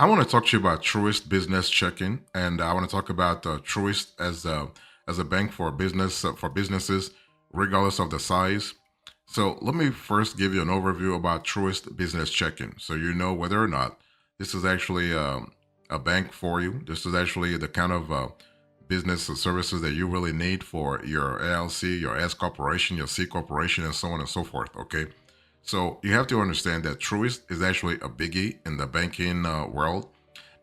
I want to talk to you about Truist Business Checking, and I want to talk about Truist as a bank for businesses, regardless of the size. So let me first give you an overview about Truist Business Checking, so you know whether or not this is actually a bank for you. This is actually the kind of business or services that you really need for your LLC, your S corporation, your C corporation, and so on and so forth. Okay. So you have to understand that Truist is actually a biggie in the banking world.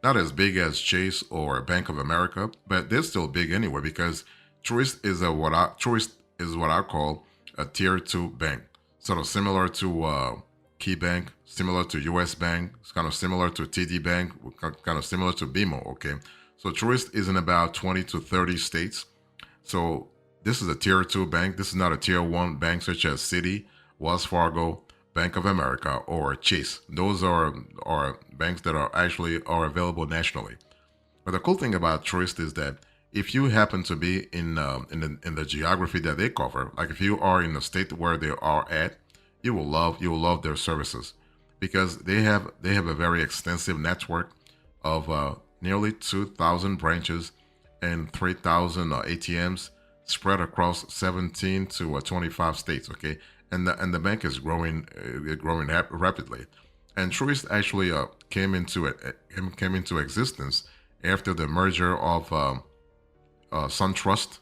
Not as big as Chase or Bank of America, but they're still big anyway because Truist is what I call a tier two bank, sort of similar to Key Bank, similar to U.S. Bank, it's kind of similar to TD Bank, kind of similar to BMO. Okay, so Truist is in about 20 to 30 states. So this is a tier two bank. This is not a tier one bank such as Citi, Wells Fargo, Bank of America, or Chase. Those are banks that are available nationally. But the cool thing about Truist is that if you happen to be in the geography that they cover, like if you are in the state where they are at, you will love their services because they have a very extensive network of nearly 2,000 branches and 3,000 ATMs spread across 17 to 25 states. Okay, and the bank is growing rapidly. And Truist actually came into existence after the merger of SunTrust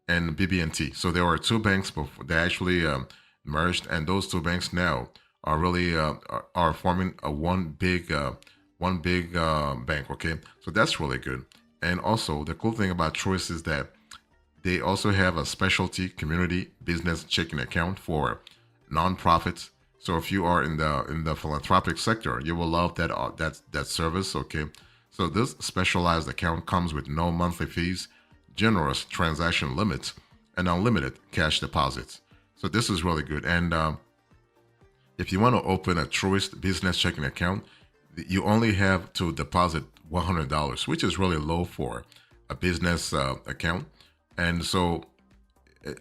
and BB&T. So there were two banks before they actually merged, and those two banks now are really are forming a one big bank. Okay, so that's really good. And also, the cool thing about Truist is that they also have a specialty community business checking account for nonprofits. So if you are in the philanthropic sector, you will love that service. Okay, so this specialized account comes with no monthly fees, generous transaction limits, and unlimited cash deposits. So this is really good. And if you want to open a Truist business checking account, you only have to deposit $100, which is really low for a business account. And so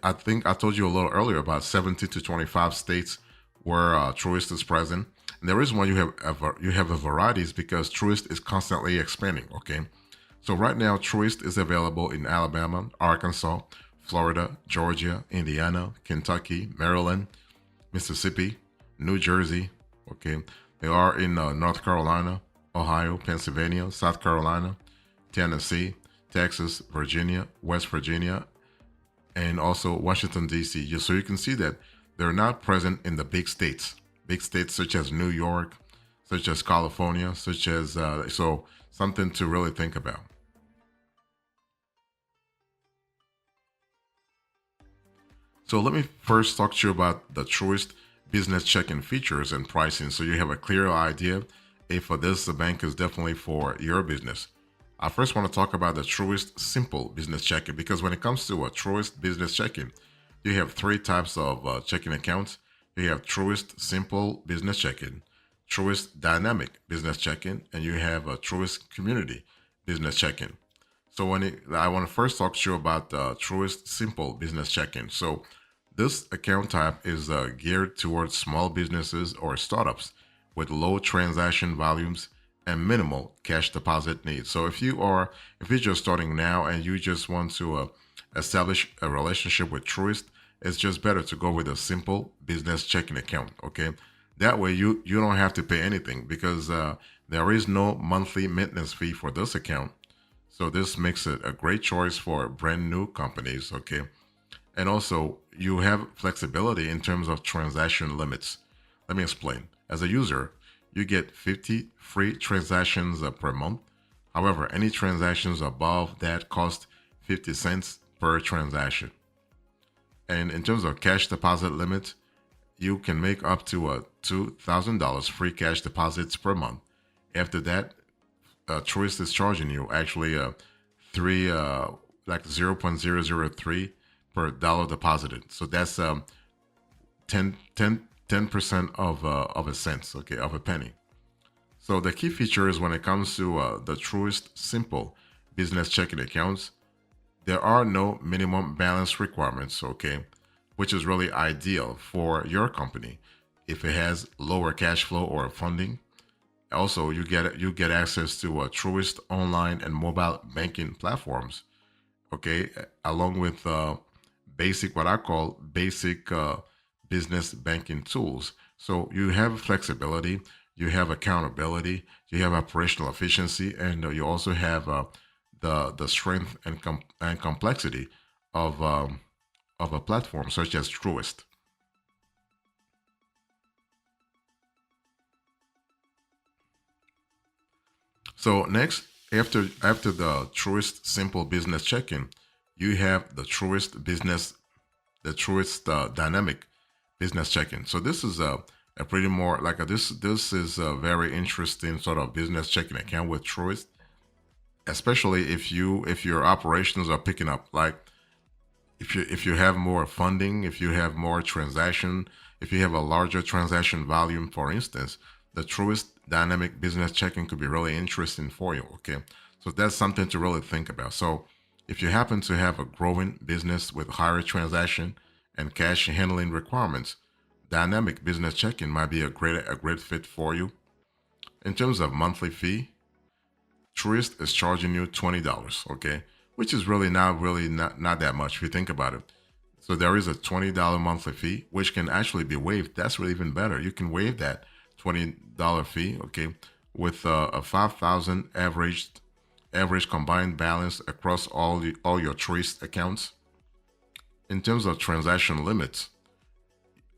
I think I told you a little earlier about 70 to 25 states where Truist is present. And the reason why you have a variety is because Truist is constantly expanding. Okay, so right now Truist is available in Alabama, Arkansas, Florida, Georgia, Indiana, Kentucky, Maryland, Mississippi, New Jersey. Okay, they are in North Carolina, Ohio, Pennsylvania, South Carolina, Tennessee, Texas, Virginia, West Virginia, and also Washington, D.C. So you can see that they're not present in the big states such as New York, such as California, such as, so something to really think about. So let me first talk to you about the Truist business checking features and pricing so you have a clear idea if this bank is definitely for your business. I first want to talk about the Truist Simple Business Checking because when it comes to a Truist Business Checking, you have three types of checking accounts. You have Truist Simple Business Checking, Truist Dynamic Business Checking, and you have a Truist Community Business Checking. So I want to first talk to you about Truist Simple Business Checking. So this account type is geared towards small businesses or startups with low transaction volumes and minimal cash deposit needs. So if you're just starting now and you just want to establish a relationship with Truist, it's just better to go with a simple business checking account. Okay, that way you don't have to pay anything because there is no monthly maintenance fee for this account. So this makes it a great choice for brand new companies. Okay, and also you have flexibility in terms of transaction limits. Let me explain. As a user, you get 50 free transactions per month. However, any transactions above that cost 50 cents per transaction. And in terms of cash deposit limits, you can make up to $2,000 free cash deposits per month. After that, Truist is charging you actually three like 0.003 per dollar deposited. So that's 10% of a cent, okay, of a penny. So the key features when it comes to the Truist Simple business checking accounts, there are no minimum balance requirements, okay, which is really ideal for your company if it has lower cash flow or funding. Also, you get access to Truist online and mobile banking platforms. Okay, along with basic, what I call basic business banking tools. So you have flexibility, you have accountability, you have operational efficiency, and you also have the strength and complexity of a platform such as Truist. So next, after the Truist Simple Business Checking, you have the Truist Dynamic Business Checking. So this is a pretty more like this is a very interesting sort of business checking account with Truist, especially if your operations are picking up. Like if you have more funding, if you have more transaction, if you have a larger transaction volume, for instance, the Truist Dynamic Business Checking could be really interesting for you. Okay, so that's something to really think about. So if you happen to have a growing business with higher transaction and cash handling requirements, Dynamic Business Checking might be a great fit for you. In terms of monthly fee, Truist is charging you $20, okay, which is really not that much if you think about it. So there is a $20 monthly fee, which can actually be waived. That's really even better. You can waive that $20 fee, okay, with a 5,000 average combined balance across all your Truist accounts. In terms of transaction limits,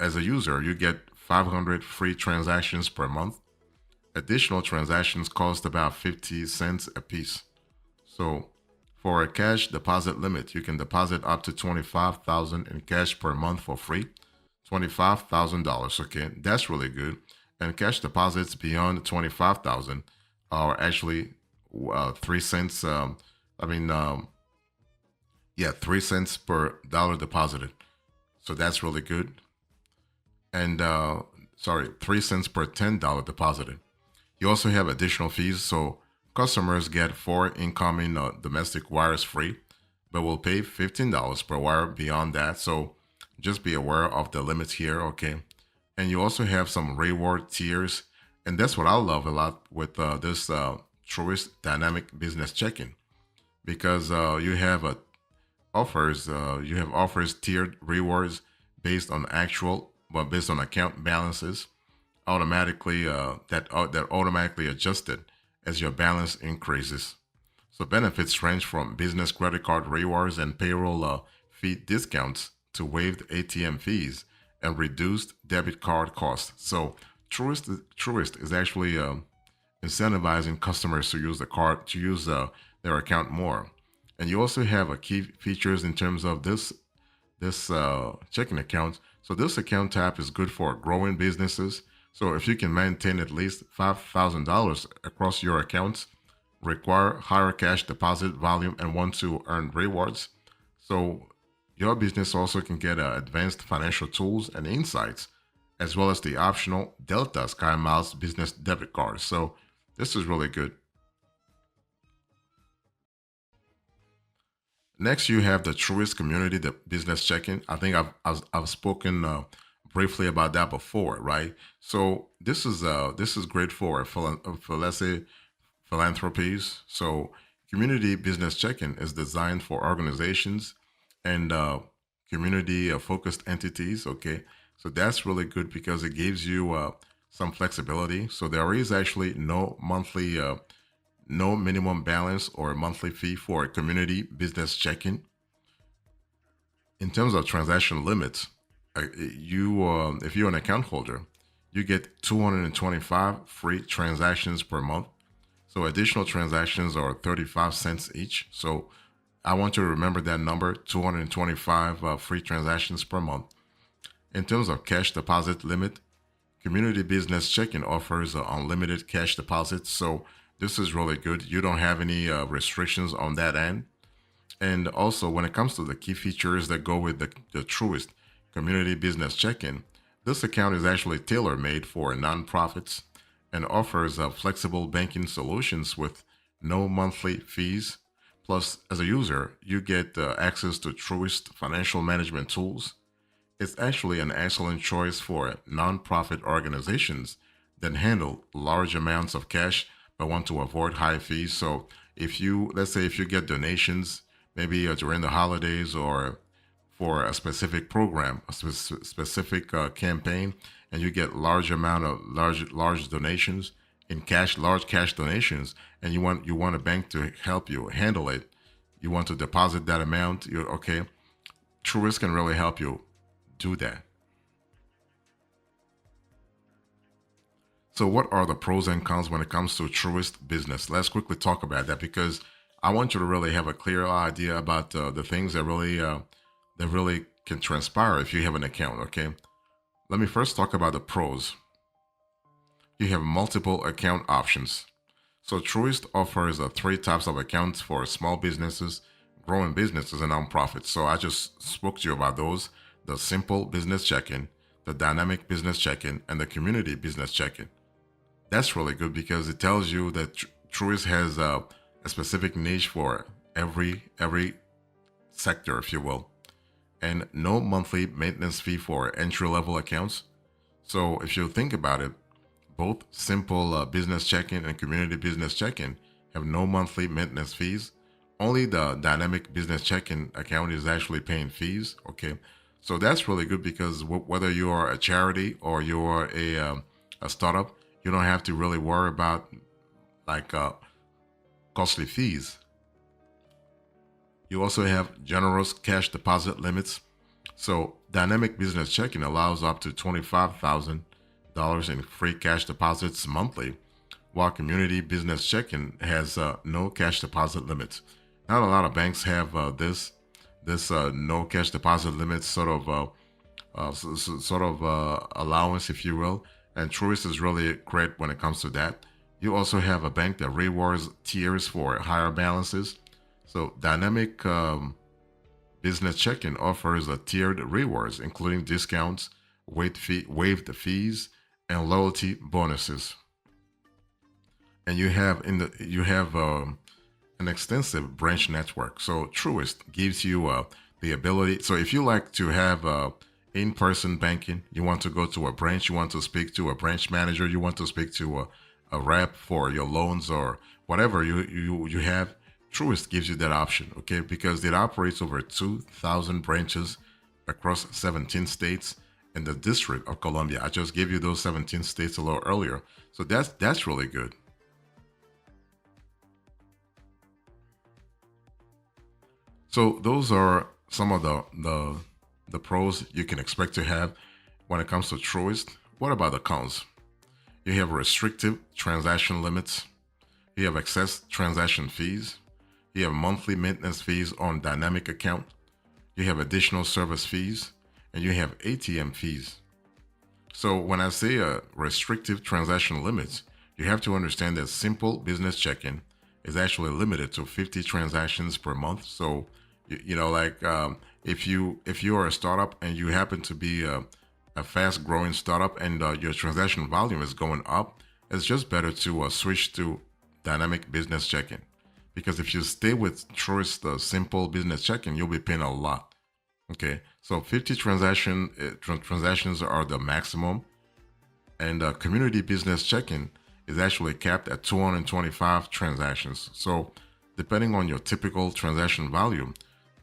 as a user, you get 500 free transactions per month. Additional transactions cost about 50 cents a piece. So, for a cash deposit limit, you can deposit up to 25,000 in cash per month for free. $25,000, okay? That's really good. And cash deposits beyond 25,000 are actually 3 cents I mean yeah, 3 cents per dollar deposited. So that's really good. And sorry, 3 cents per $10 deposited. You also have additional fees, so customers get four incoming domestic wires free, but will pay $15 per wire beyond that. So just be aware of the limits here, okay? And you also have some reward tiers, and that's what I love a lot with this Truist Dynamic Business Checking because you have offers tiered rewards based on based on account balances that automatically adjusted as your balance increases. So benefits range from business credit card rewards and payroll fee discounts to waived ATM fees and reduced debit card costs. So Truist is actually incentivizing customers to use the card to use their account more. And you also have a key features in terms of this checking account. So this account type is good for growing businesses. So if you can maintain at least $5,000 across your accounts, require higher cash deposit volume, and want to earn rewards, so your business also can get advanced financial tools and insights, as well as the optional Delta Sky Miles business debit card. So this is really good. Next, you have the Truist Community the Business Checking. I think I've spoken briefly about that before, right? So this is great for let's say philanthropies. So Community Business Checking is designed for organizations and community focused entities. Okay, so that's really good because it gives you some flexibility. So there is actually no minimum balance or monthly fee for a community business checking. In terms of transaction limits, if you're an account holder, you get 225 free transactions per month. So additional transactions are 35 cents each. So I want you to remember that number, 225 free transactions per month. In terms of cash deposit limit, Community Business Checking offers unlimited cash deposits. So this is really good. You don't have any restrictions on that end. And also, when it comes to the key features that go with the Truist Community Business Check-in, this account is actually tailor-made for nonprofits and offers flexible banking solutions with no monthly fees. Plus, as a user, you get access to Truist financial management tools. It's actually an excellent choice for nonprofit organizations that handle large amounts of cash but want to avoid high fees. So if you, let's say, if you get donations, maybe during the holidays or for a specific program, a specific campaign, and you get large donations in cash, large cash donations, and you want a bank to help you handle it. You want to deposit that amount. You're okay. Truist can really help you do that. So, what are the pros and cons when it comes to Truist Business? Let's quickly talk about that because I want you to really have a clear idea about the things that really can transpire if you have an account. Okay, let me first talk about the pros. You have multiple account options. So, Truist offers three types of accounts for small businesses, growing businesses, and nonprofits. So, I just spoke to you about those: the simple business checking, the dynamic business checking, and the community business checking. That's really good because it tells you that Truist has a specific niche for every sector, if you will, and no monthly maintenance fee for entry level accounts. So if you think about it, both simple business checking and community business checking have no monthly maintenance fees. Only the dynamic business checking account is actually paying fees. Okay, so that's really good because whether you are a charity or you are a startup, you don't have to really worry about like costly fees. You also have generous cash deposit limits. So dynamic business checking allows up to $25,000 in free cash deposits monthly, while community business checking has no cash deposit limits. Not a lot of banks have this no cash deposit limits allowance, if you will. And Truist is really great when it comes to that. You also have a bank that rewards tiers for higher balances. So dynamic business checking offers a tiered rewards, including discounts, waived fees, and loyalty bonuses. And you have an extensive branch network. So Truist gives you the ability. So if you like to have in-person banking, you want to go to a branch, you want to speak to a branch manager, you want to speak to a rep for your loans or whatever you have. Truist gives you that option, okay? Because it operates over 2,000 branches across 17 states and the District of Columbia. I just gave you those 17 states a little earlier, so that's really good. So those are some of the pros you can expect to have when it comes to Truist. What about the cons? You have restrictive transaction limits. You have excess transaction fees. You have monthly maintenance fees on dynamic account. You have additional service fees, and you have ATM fees. So when I say restrictive transaction limits, you have to understand that simple business checking is actually limited to 50 transactions per month. So like if you are a startup and you happen to be a fast growing startup and your transaction volume is going up, it's just better to switch to dynamic business checking. Because if you stay with Truist simple business checking, you'll be paying a lot. Okay, so 50 transactions are the maximum, and community business checking is actually capped at 225 transactions. So, depending on your typical transaction volume,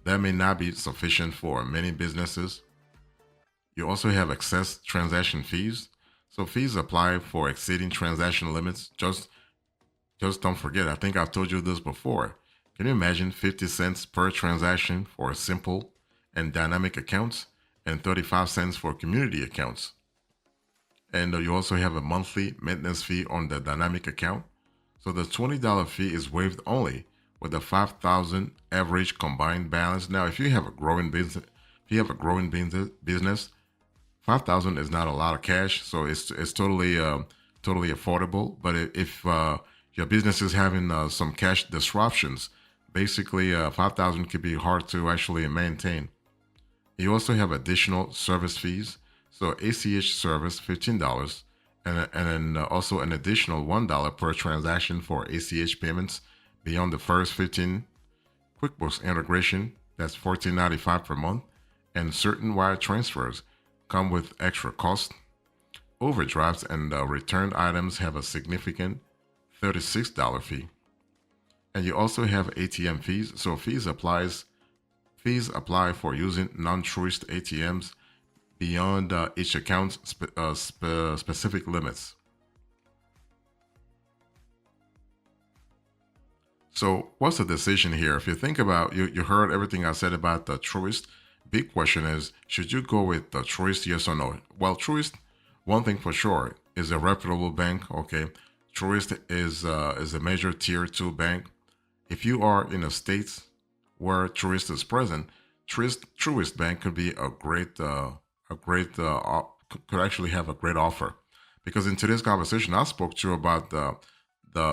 that may not be sufficient for many businesses. You also have excess transaction fees. So, fees apply for exceeding transaction limits. Just don't forget, I think I've told you this before. Can you imagine 50 cents per transaction for simple and dynamic accounts and 35 cents for community accounts? And you also have a monthly maintenance fee on the dynamic account. So the $20 fee is waived only with a 5,000 average combined balance. Now, if you have a growing business, business, 5,000 is not a lot of cash, so it's totally affordable. But if your business is having some cash disruptions, basically 5,000 could be hard to actually maintain. You also have additional service fees. So ACH service $15, and then also an additional $1 per transaction for ACH payments beyond the first 15. QuickBooks integration, that's $14.95 per month, and certain wire transfers come with extra cost. overdrafts and returned items have a significant $36 fee. And you also have ATM fees. So fees apply for using non-Truist ATMs beyond each account's specific limits. So what's the decision here? If you think about you heard everything I said about the Truist. Big question is, should you go with the Truist, yes or no? Well, Truist, one thing for sure, is a reputable bank. Okay, Truist is a major tier 2 bank. If you are in a state where Truist is present, Truist Bank could be could actually have a great offer. Because in today's conversation, I spoke to you about the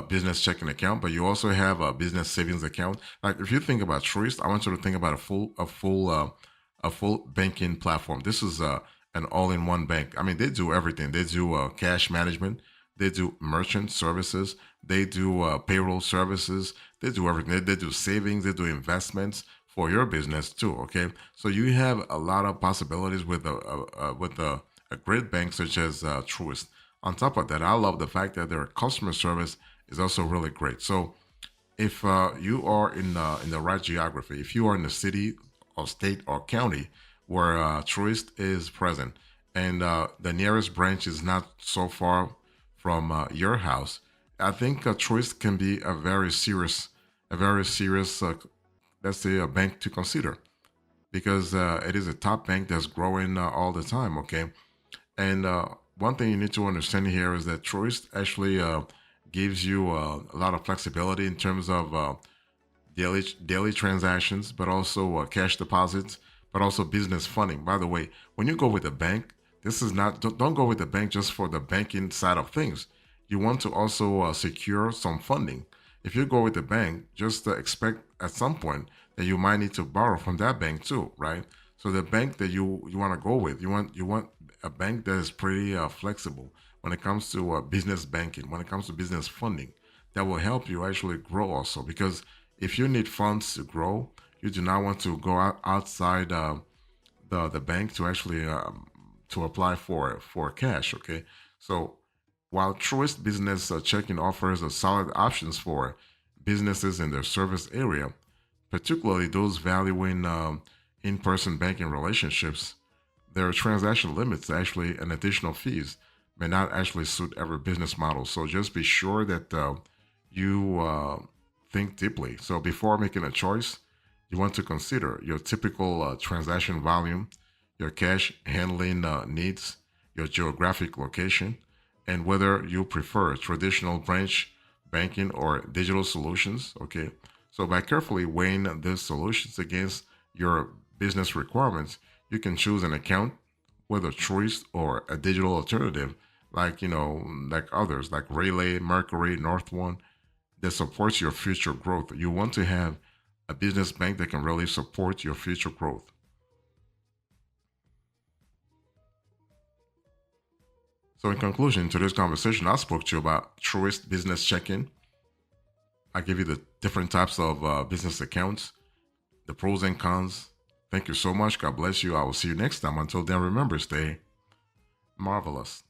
business checking account, but you also have a business savings account. Like if you think about Truist, I want you to think about a full banking platform. This is an all-in-one bank. I mean, they do everything. They do cash management. They do merchant services. They do payroll services. They do everything. They do savings. They do investments for your business too. Okay, so you have a lot of possibilities with a great bank such as Truist. On top of that, I love the fact that their customer service is also really great. So if you are in the right geography, if you are in the city or state or county where Truist is present, and the nearest branch is not so far from your house, I think Truist can be a very serious, let's say, a bank to consider because it is a top bank that's growing all the time. Okay, and one thing you need to understand here is that Truist actually gives you a lot of flexibility in terms of daily transactions, but also cash deposits, but also business funding. By the way, when you go with a bank, this is not don't go with the bank just for the banking side of things. You want to also secure some funding. If you go with the bank, just expect at some point that you might need to borrow from that bank too, right? So the bank that you want to go with, you want a bank that is pretty flexible when it comes to business banking, when it comes to business funding, that will help you actually grow also. Because if you need funds to grow, you do not want to go outside the bank to actually to apply for cash. Okay, so while Truist Business Checking offers a solid options for businesses in their service area, particularly those valuing in-person banking relationships, their transaction limits actually and additional fees may not actually suit every business model. So just be sure that you think deeply. So before making a choice, you want to consider your typical transaction volume, your cash handling needs, your geographic location, and whether you prefer traditional branch banking or digital solutions. Okay. So by carefully weighing these solutions against your business requirements, you can choose an account, whether choice or a digital alternative, like like others, like Relay, Mercury, North One, that supports your future growth. You want to have a business bank that can really support your future growth. So, in conclusion, to this conversation, I spoke to you about Truist Business Checking. I give you the different types of business accounts, the pros and cons. Thank you so much. God bless you. I will see you next time. Until then, remember, stay marvelous.